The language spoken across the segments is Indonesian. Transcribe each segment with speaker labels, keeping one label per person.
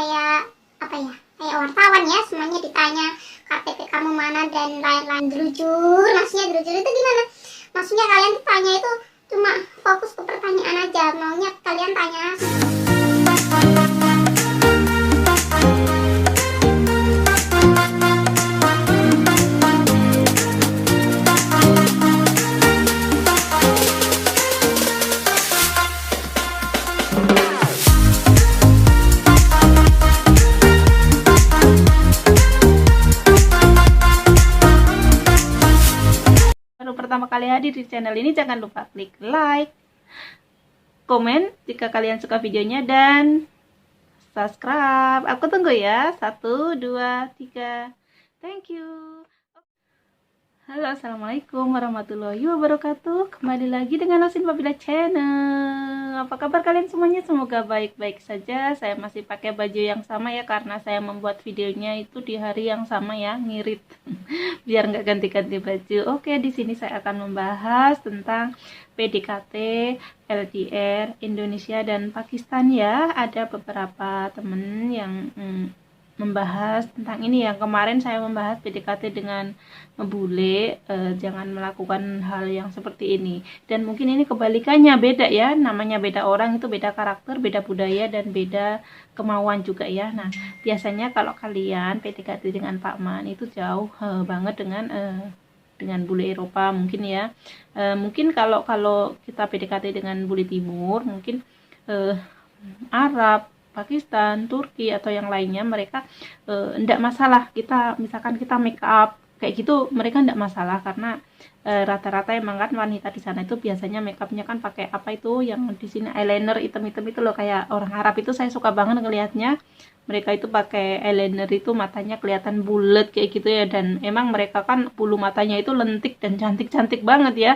Speaker 1: kayak apa ya, kayak wartawan ya, semuanya ditanya KTP kamu mana dan lain-lain. Jujur, maksudnya jujur itu gimana? Maksudnya kalian tuh tanya itu cuma fokus ke pertanyaan aja, maunya kalian tanya.
Speaker 2: Baru pertama kali hadir di channel ini, jangan lupa klik like, komen jika kalian suka videonya, dan subscribe. Aku tunggu ya. 1, 2, 3. Thank you. Halo, assalamualaikum warahmatullahi wabarakatuh. Kembali lagi dengan Nosin Fabila Channel. Apa kabar kalian semuanya? Semoga baik-baik saja. Saya masih pakai baju yang sama ya, karena saya membuat videonya itu di hari yang sama ya, ngirit biar nggak ganti-ganti baju. Oke, di sini saya akan membahas tentang PDKT, LDR, Indonesia dan Pakistan ya. Ada beberapa temen yang membahas tentang ini ya. Kemarin saya membahas PDKT dengan bule, jangan melakukan hal yang seperti ini. Dan mungkin ini kebalikannya, beda ya, namanya beda orang itu beda karakter, beda budaya, dan beda kemauan juga ya. Nah, biasanya kalau kalian PDKT dengan Pak Man itu jauh banget dengan bule Eropa mungkin ya. Mungkin kalau kita PDKT dengan bule Timur, mungkin Arab, Pakistan, Turki atau yang lainnya, mereka enggak masalah kita, misalkan kita make up kayak gitu, mereka enggak masalah, karena rata-rata emang kan wanita di sana itu biasanya make upnya kan pakai apa itu yang di sini eyeliner hitam-hitam itu loh, kayak orang Arab itu saya suka banget ngelihatnya. Mereka itu pakai eyeliner itu matanya kelihatan bulat kayak gitu ya, dan emang mereka kan bulu matanya itu lentik dan cantik-cantik banget ya.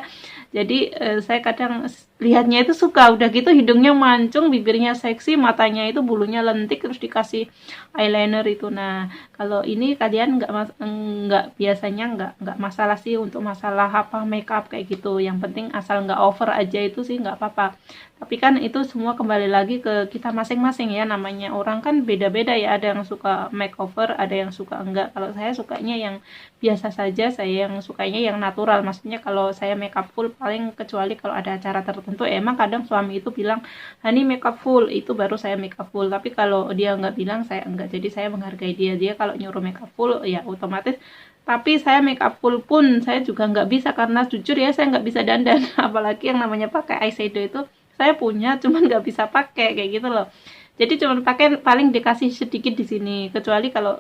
Speaker 2: Jadi saya kadang lihatnya itu suka, udah gitu hidungnya mancung, bibirnya seksi, matanya itu bulunya lentik, terus dikasih eyeliner itu. Nah, kalau ini kalian nggak biasanya nggak masalah sih untuk masalah apa makeup kayak gitu. Yang penting asal nggak over aja itu sih nggak apa-apa. Tapi kan itu semua kembali lagi ke kita masing-masing ya, namanya orang kan beda-beda ya, ada yang suka makeover, ada yang suka enggak. Kalau saya sukanya yang biasa saja, saya yang sukanya yang natural. Maksudnya kalau saya makeup full paling kecuali kalau ada acara tertentu, emang kadang suami itu bilang Hani makeup full, itu baru saya makeup full. Tapi kalau dia nggak bilang, saya enggak. Jadi saya menghargai dia kalau nyuruh makeup full ya otomatis. Tapi saya makeup full pun saya juga nggak bisa, karena jujur ya saya nggak bisa dandan apalagi yang namanya pakai eyeshadow itu saya punya, cuman nggak bisa pakai kayak gitu loh. Jadi cuman pakai paling dikasih sedikit di sini, kecuali kalau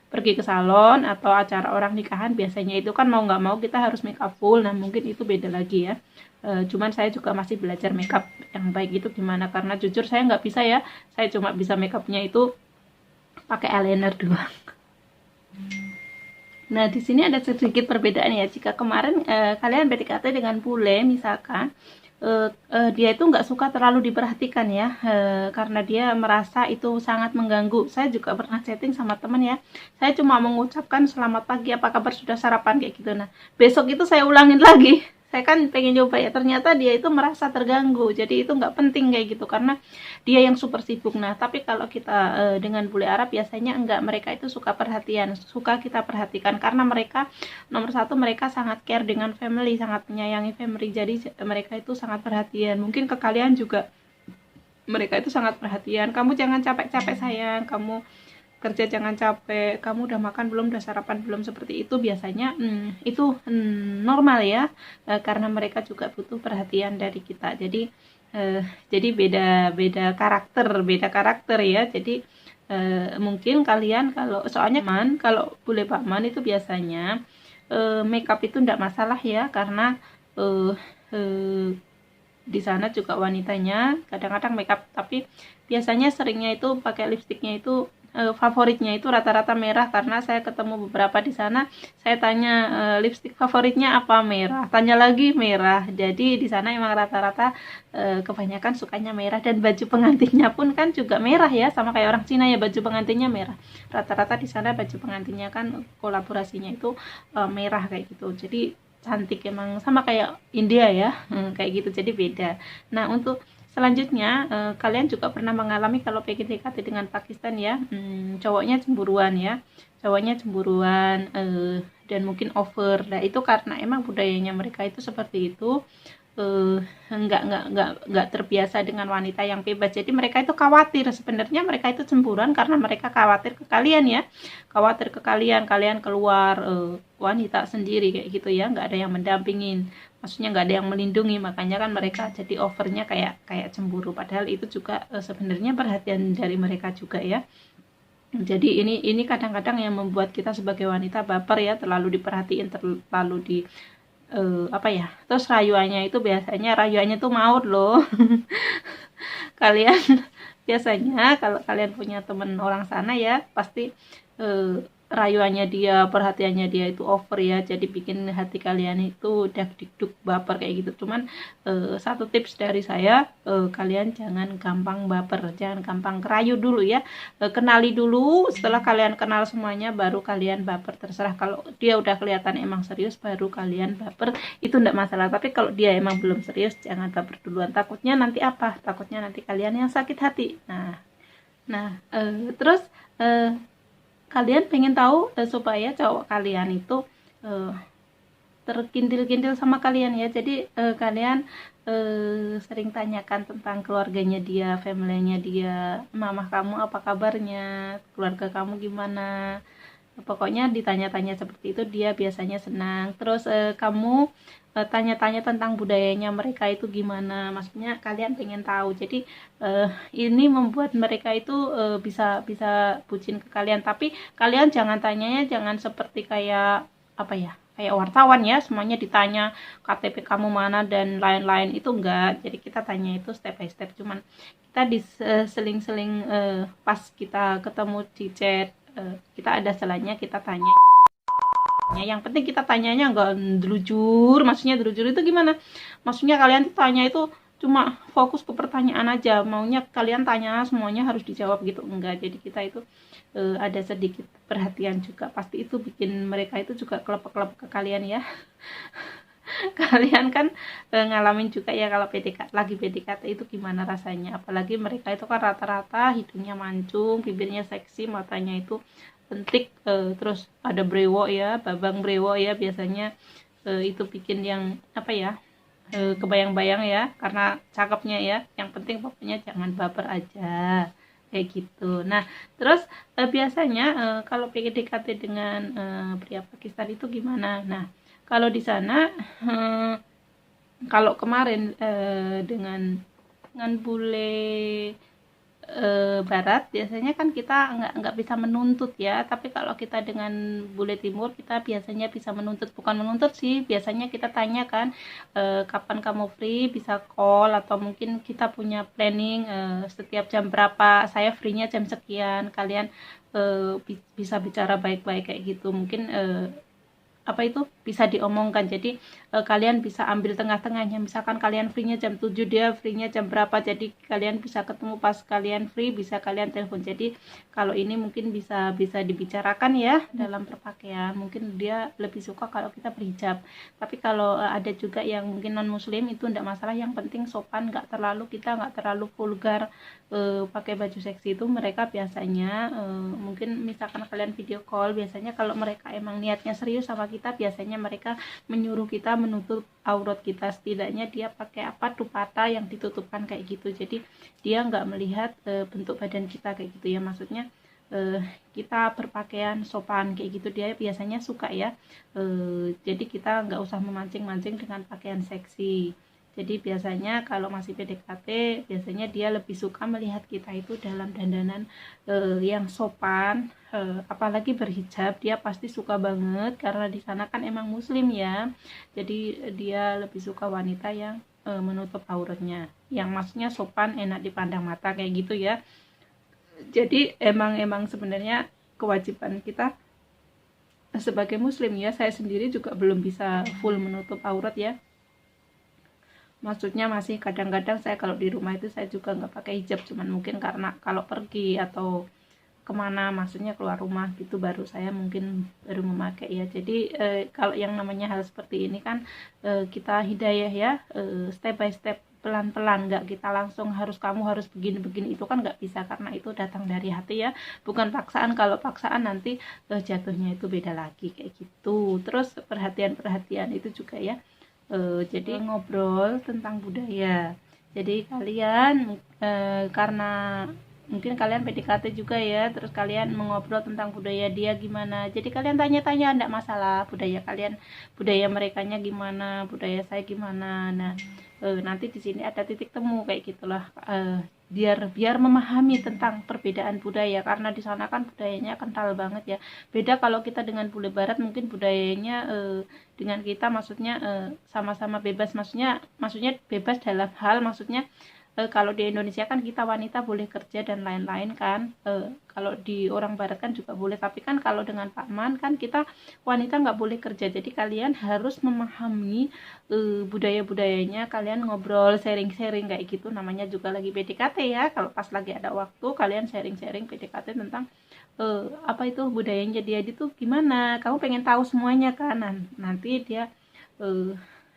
Speaker 2: pergi ke salon atau acara orang nikahan, biasanya itu kan mau nggak mau kita harus make up full. Nah, mungkin itu beda lagi ya. Cuman saya juga masih belajar make up yang baik itu gimana, karena jujur saya nggak bisa ya, saya cuma bisa make upnya itu pakai eyeliner doang. Nah, di sini ada sedikit perbedaan ya. Jika kemarin kalian PDKT dengan bule, misalkan dia itu nggak suka terlalu diperhatikan ya, karena dia merasa itu sangat mengganggu. Saya juga pernah chatting sama teman ya, saya cuma mengucapkan selamat pagi, apa kabar, sudah sarapan kayak gitu. Nah, besok itu saya ulangin lagi, saya kan pengen coba ya, ternyata dia itu merasa terganggu. Jadi itu nggak penting kayak gitu, karena dia yang super sibuk. Nah, tapi kalau kita dengan bule Arab biasanya enggak, mereka itu suka perhatian, suka kita perhatikan, karena mereka nomor satu, mereka sangat care dengan family, sangat menyayangi family. Jadi mereka itu sangat perhatian. Mungkin ke kalian juga mereka itu sangat perhatian, kamu jangan capek-capek sayang, kamu kerja jangan capek, kamu udah makan belum, udah sarapan belum, seperti itu biasanya. Itu normal ya, karena mereka juga butuh perhatian dari kita. Jadi beda karakter ya. Jadi mungkin kalian kalau boleh Pak Man itu biasanya makeup itu enggak masalah ya, karena di sana juga wanitanya kadang-kadang makeup, tapi biasanya seringnya itu pakai lipstiknya itu favoritnya itu rata-rata merah, karena saya ketemu beberapa di sana, saya tanya lipstik favoritnya apa, merah, tanya lagi merah. Jadi di sana emang rata-rata kebanyakan sukanya merah, dan baju pengantinnya pun kan juga merah ya, sama kayak orang Cina ya, baju pengantinnya merah. Rata-rata di sana baju pengantinnya kan kolaborasinya itu merah kayak gitu. Jadi cantik emang, sama kayak India ya, kayak gitu. Jadi beda. Nah, untuk selanjutnya kalian juga pernah mengalami kalau PDKT dengan Pakistan ya, cowoknya cemburuan ya, dan mungkin over. Nah itu karena emang budayanya mereka itu seperti itu, nggak terbiasa dengan wanita yang bebas. Jadi mereka itu khawatir, sebenarnya mereka itu cemburuan karena mereka khawatir ke kalian ya, khawatir ke kalian keluar wanita sendiri kayak gitu ya, nggak ada yang mendampingin, maksudnya nggak ada yang melindungi, makanya kan mereka jadi overnya kayak cemburu, padahal itu juga sebenarnya perhatian dari mereka juga ya. Jadi ini kadang-kadang yang membuat kita sebagai wanita baper ya, terlalu diperhatiin, terlalu di terus rayuannya tuh maut loh. Kalian biasanya kalau kalian punya temen orang sana ya, pasti rayuannya dia, perhatiannya dia itu over ya, jadi bikin hati kalian itu dak dikduk baper kayak gitu. Cuman satu tips dari saya, kalian jangan gampang baper, jangan gampang kerayu dulu ya, kenali dulu, setelah kalian kenal semuanya baru kalian baper. Terserah, kalau dia udah kelihatan emang serius baru kalian baper, itu enggak masalah. Tapi kalau dia emang belum serius, jangan baper duluan, takutnya nanti kalian yang sakit hati. Terus kalian pengen tahu supaya cowok kalian itu terkintil-kintil sama kalian ya, jadi kalian sering tanyakan tentang keluarganya dia, familynya dia, mama kamu apa kabarnya, keluarga kamu gimana, pokoknya ditanya-tanya seperti itu, dia biasanya senang. Terus kamu tanya-tanya tentang budayanya mereka itu gimana, maksudnya kalian pengen tahu. Jadi ini membuat mereka itu bisa bucin ke kalian. Tapi kalian jangan tanyanya jangan seperti kayak kayak wartawan ya, semuanya ditanya KTP kamu mana dan lain-lain, itu enggak. Jadi kita tanya itu step by step, cuman kita diseling-seling pas kita ketemu di chat, kita ada selanya kita tanya. Yang penting kita tanyanya enggak delujur. Maksudnya delujur itu gimana? Maksudnya kalian tanya itu cuma fokus ke pertanyaan aja, maunya kalian tanya semuanya harus dijawab gitu, enggak. Jadi kita itu ada sedikit perhatian juga, pasti itu bikin mereka itu juga kelepek-kelepek ke kalian ya. Kalian kan ngalamin juga ya kalau lagi PDKT itu gimana rasanya, apalagi mereka itu kan rata-rata hidungnya mancung, bibirnya seksi, matanya itu pentik, terus ada brewok ya, babang brewok ya, biasanya itu bikin yang kebayang-bayang ya, karena cakepnya ya. Yang penting pokoknya jangan baper aja kayak gitu. Nah terus biasanya kalau PDKT dengan pria Pakistan itu gimana? Nah kalau di sana kalau kemarin dengan bule barat, biasanya kan kita nggak bisa menuntut ya, tapi kalau kita dengan bule timur kita biasanya bisa menuntut, bukan menuntut sih, biasanya kita tanya kan kapan kamu free, bisa call, atau mungkin kita punya planning setiap jam berapa saya free-nya jam sekian, kalian bisa bicara baik-baik kayak gitu, mungkin bisa diomongkan. Jadi kalian bisa ambil tengah-tengahnya, misalkan kalian free-nya jam 7, dia free-nya jam berapa, jadi kalian bisa ketemu pas kalian free, bisa kalian telepon. Jadi kalau ini mungkin bisa dibicarakan ya dalam berpakaian, mungkin dia lebih suka kalau kita berhijab. Tapi kalau ada juga yang mungkin non muslim, itu enggak masalah, yang penting sopan, kita nggak terlalu vulgar pakai baju seksi. Itu mereka biasanya mungkin misalkan kalian video call, biasanya kalau mereka emang niatnya serius sama kita, biasanya mereka menyuruh kita menutup aurat kita, setidaknya dia pakai dupata yang ditutupkan kayak gitu, jadi dia nggak melihat bentuk badan kita kayak gitu ya, maksudnya kita berpakaian sopan kayak gitu, dia biasanya suka ya. Jadi kita nggak usah memancing-mancing dengan pakaian seksi. Jadi biasanya kalau masih PDKT, biasanya dia lebih suka melihat kita itu dalam dandanan yang sopan, apalagi berhijab, dia pasti suka banget karena di sana kan emang muslim ya. Jadi dia lebih suka wanita yang menutup auratnya, yang maksudnya sopan, enak dipandang mata kayak gitu ya. Jadi emang sebenarnya kewajiban kita sebagai muslim ya, saya sendiri juga belum bisa full menutup aurat ya. Maksudnya masih kadang-kadang saya kalau di rumah itu saya juga nggak pakai hijab, cuman mungkin karena kalau pergi atau kemana, maksudnya keluar rumah gitu, baru saya mungkin baru memakai ya. Jadi kalau yang namanya hal seperti ini kan kita hidayah ya, step by step pelan-pelan, nggak kita langsung kamu harus begini-begini, itu kan nggak bisa, karena itu datang dari hati ya, bukan paksaan. Kalau paksaan nanti jatuhnya itu beda lagi kayak gitu. Terus perhatian itu juga ya, jadi ngobrol tentang budaya. Jadi kalian karena mungkin kalian PDKT juga ya, terus kalian mengobrol tentang budaya dia gimana, jadi kalian tanya-tanya, enggak masalah, budaya kalian, budaya merekanya gimana, budaya saya gimana. Nah nanti di sini ada titik temu kayak gitulah, biar memahami tentang perbedaan budaya, karena di sana kan budayanya kental banget ya. Beda kalau kita dengan bule barat, mungkin budayanya dengan kita maksudnya sama-sama bebas, maksudnya bebas dalam hal, maksudnya kalau di Indonesia kan kita wanita boleh kerja dan lain-lain kan, kalau di orang barat kan juga boleh, tapi kan kalau dengan Pak Man kan kita wanita nggak boleh kerja. Jadi kalian harus memahami budaya-budayanya, kalian ngobrol, sharing-sharing kayak gitu, namanya juga lagi PDKT ya. Kalau pas lagi ada waktu, kalian sharing-sharing PDKT tentang apa itu budayanya dia itu gimana, kamu pengen tahu semuanya kan. Nanti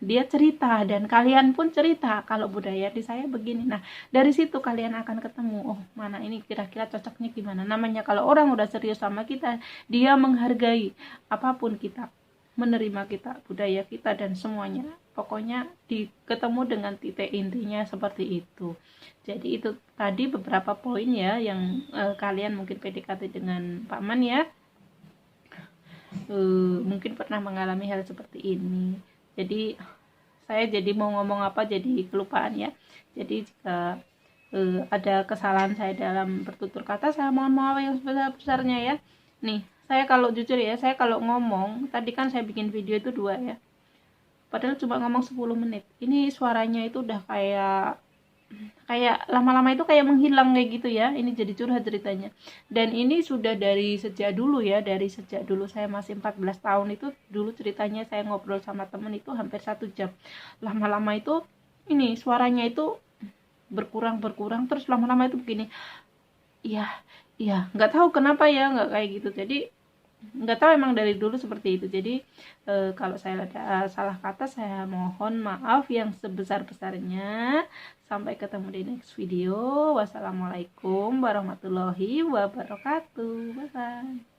Speaker 2: dia cerita dan kalian pun cerita, kalau budaya di saya begini. Nah dari situ kalian akan ketemu, oh mana ini kira-kira cocoknya gimana. Namanya kalau orang udah serius sama kita, dia menghargai apapun kita, menerima kita, budaya kita dan semuanya, pokoknya ketemu dengan titik intinya seperti itu. Jadi itu tadi beberapa poin ya yang kalian mungkin PDKT dengan Pak Man ya, mungkin pernah mengalami hal seperti ini. Jadi saya jadi mau ngomong apa jadi kelupaan ya. Jadi jika ada kesalahan saya dalam bertutur kata, saya mohon maaf yang sebesar-besarnya ya. Nih, saya kalau jujur ya, saya kalau ngomong, tadi kan saya bikin video itu 2 ya, padahal cuma ngomong 10 menit, ini suaranya itu udah kayak lama-lama itu kayak menghilang kayak gitu ya. Ini jadi curhat ceritanya, dan ini sudah dari sejak dulu ya, dari sejak dulu saya masih 14 tahun itu dulu ceritanya. Saya ngobrol sama temen itu hampir 1 jam, lama-lama itu ini suaranya itu berkurang, terus lama-lama itu begini, iya nggak tahu kenapa ya, nggak kayak gitu. Jadi nggak tahu, emang dari dulu seperti itu. Jadi kalau saya ada salah kata, saya mohon maaf yang sebesar-besarnya. Sampai ketemu di next video. Wassalamualaikum warahmatullahi wabarakatuh. Bye bye.